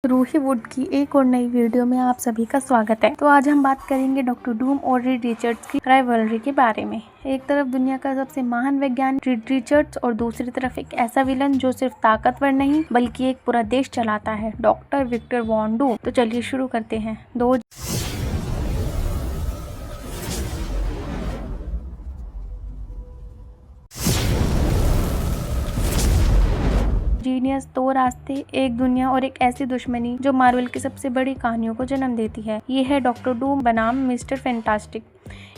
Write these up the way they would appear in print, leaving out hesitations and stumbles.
Ruhi would की एक और नई वीडियो में आप सभी का स्वागत है। तो आज हम बात करेंगे डॉक्टर डूम और रीड रिचर्ड्स की राइवलरी के बारे में। एक तरफ दुनिया का सबसे महान वैज्ञानिक रीड रिचर्ड्स और दूसरी तरफ एक ऐसा विलन जो सिर्फ ताकतवर नहीं बल्कि एक पूरा देश चलाता है, डॉक्टर विक्टर वॉन डूम। तो चलिए शुरू करते हैं। जीनियस, दो रास्ते, एक दुनिया और एक ऐसी दुश्मनी जो मार्वल की सबसे बड़ी कहानियों को जन्म देती है। ये है डॉक्टर डूम बनाम मिस्टर फैंटास्टिक।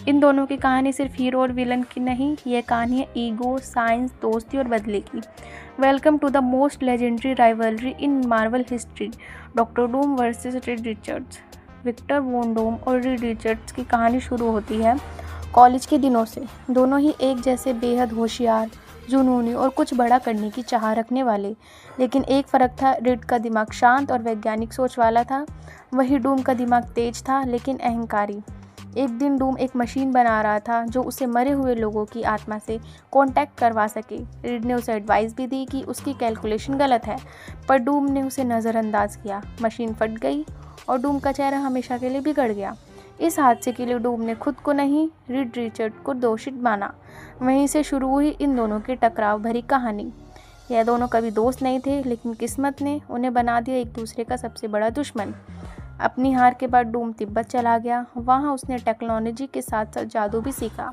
इन दोनों की कहानी सिर्फ हीरो और विलन की नहीं, ये कहानी है ईगो, साइंस, दोस्ती और बदले की। Welcome to the most legendary rivalry in Marvel history, doctor Doom versus Reed Richards. Victor von Doom और रीड रिचर्ड्स की कहानी शुरू होती है कॉलेज के दिनों से। दोनों ही एक जैसे बेहद होशियार, जुनूनी और कुछ बड़ा करने की चाह रखने वाले, लेकिन एक फ़र्क था। रीड का दिमाग शांत और वैज्ञानिक सोच वाला था, वही डूम का दिमाग तेज था लेकिन अहंकारी। एक दिन डूम एक मशीन बना रहा था जो उसे मरे हुए लोगों की आत्मा से कांटेक्ट करवा सके। रीड ने उसे एडवाइस भी दी कि उसकी कैलकुलेशन गलत है, पर डूम ने उसे नज़रअंदाज किया। मशीन फट गई और डूम का चेहरा हमेशा के लिए बिगड़ गया। इस हादसे के लिए डूम ने खुद को नहीं, रीड रिचर्ड को दोषी माना। वहीं से शुरू हुई इन दोनों की टकराव भरी कहानी। यह दोनों कभी दोस्त नहीं थे, लेकिन किस्मत ने उन्हें बना दिया एक दूसरे का सबसे बड़ा दुश्मन। अपनी हार के बाद डूम तिब्बत चला गया। वहाँ उसने टेक्नोलॉजी के साथ साथ जादू भी सीखा।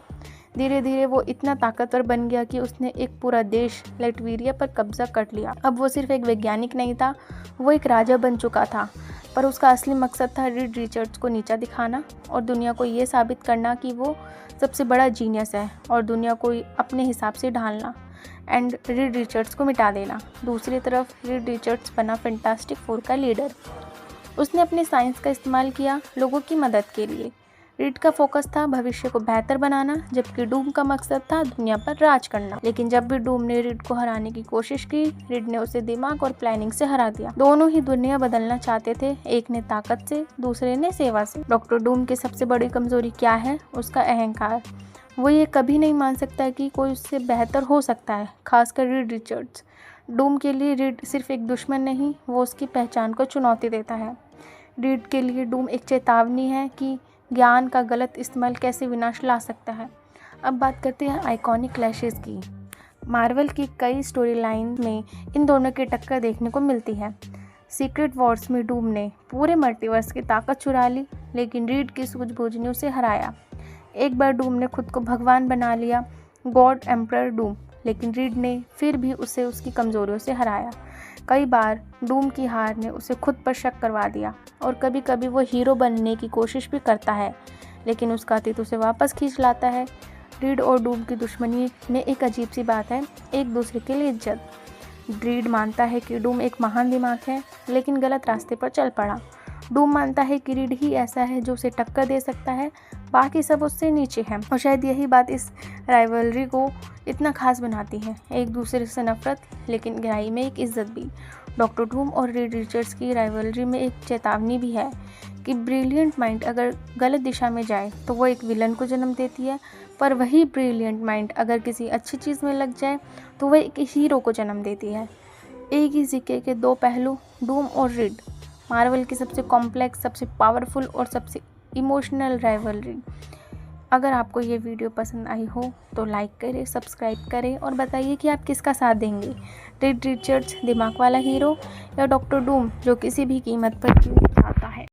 धीरे धीरे वो इतना ताकतवर बन गया कि उसने एक पूरा देश लैटविरिया पर कब्जा कर लिया। अब वो सिर्फ एक वैज्ञानिक नहीं था, वो एक राजा बन चुका था। पर उसका असली मकसद था रीड रिचर्ड्स को नीचा दिखाना और दुनिया को ये साबित करना कि वो सबसे बड़ा जीनियस है, और दुनिया को अपने हिसाब से ढालना एंड रीड रिचर्ड्स को मिटा देना। दूसरी तरफ रीड रिचर्ड्स बना फैंटास्टिक फोर का लीडर। उसने अपने साइंस का इस्तेमाल किया लोगों की मदद के लिए। रीड का फोकस था भविष्य को बेहतर बनाना, जबकि डूम का मकसद था दुनिया पर राज करना। लेकिन जब भी डूम ने रीड को हराने की कोशिश की, रीड ने उसे दिमाग और प्लानिंग से हरा दिया। दोनों ही दुनिया बदलना चाहते थे, एक ने ताकत से, दूसरे ने सेवा से। डॉक्टर डूम की सबसे बड़ी कमजोरी क्या है? उसका अहंकार। वो ये कभी नहीं मान सकता कि कोई उससे बेहतर हो सकता है, खासकर रीड रिचर्ड्स। डूम के लिए रीड सिर्फ एक दुश्मन नहीं, वो उसकी पहचान को चुनौती देता है। रीड के लिए डूम एक चेतावनी है कि ज्ञान का गलत इस्तेमाल कैसे विनाश ला सकता है। अब बात करते हैं आइकॉनिक क्लैशेस की। मार्वल की कई स्टोरी लाइन में इन दोनों की टक्कर देखने को मिलती है। सीक्रेट वॉर्स में डूम ने पूरे मल्टीवर्स की ताकत चुरा ली, लेकिन रीड की सूझबूझ ने उसे हराया। एक बार डूम ने खुद को भगवान बना लिया, गॉड एम्परर डूम, लेकिन रीड ने फिर भी उसे उसकी कमज़ोरियों से हराया। कई बार डूम की हार ने उसे खुद पर शक करवा दिया, और कभी कभी वो हीरो बनने की कोशिश भी करता है, लेकिन उसका अतीत उसे वापस खींच लाता है। रीड और डूम की दुश्मनी में एक अजीब सी बात है, एक दूसरे के लिए इज्जत। रीड मानता है कि डूम एक महान दिमाग है, लेकिन गलत रास्ते पर चल पड़ा। डूम मानता है कि रीड ही ऐसा है जो उसे टक्कर दे सकता है, बाकी सब उससे नीचे हैं। और शायद यही बात इस राइवलरी को इतना खास बनाती है। एक दूसरे से नफरत, लेकिन गहराई में एक इज्जत भी। डॉक्टर डूम और रीड रिचर्ड्स की राइवलरी में एक चेतावनी भी है कि ब्रिलियंट माइंड अगर गलत दिशा में जाए तो वो एक विलन को जन्म देती है, पर वही ब्रिलियंट माइंड अगर किसी अच्छी चीज़ में लग जाए तो वह एक हीरो को जन्म देती है। एक ही सिक्के के दो पहलू, डूम और रीड। मार्वल की सबसे कॉम्प्लेक्स, सबसे पावरफुल और सबसे इमोशनल राइवलरी। अगर आपको ये वीडियो पसंद आई हो तो लाइक करें, सब्सक्राइब करें और बताइए कि आप किसका साथ देंगे, रीड रिचर्ड्स दिमाग वाला हीरो या डॉक्टर डूम जो किसी भी कीमत पर जीतना चाहता है।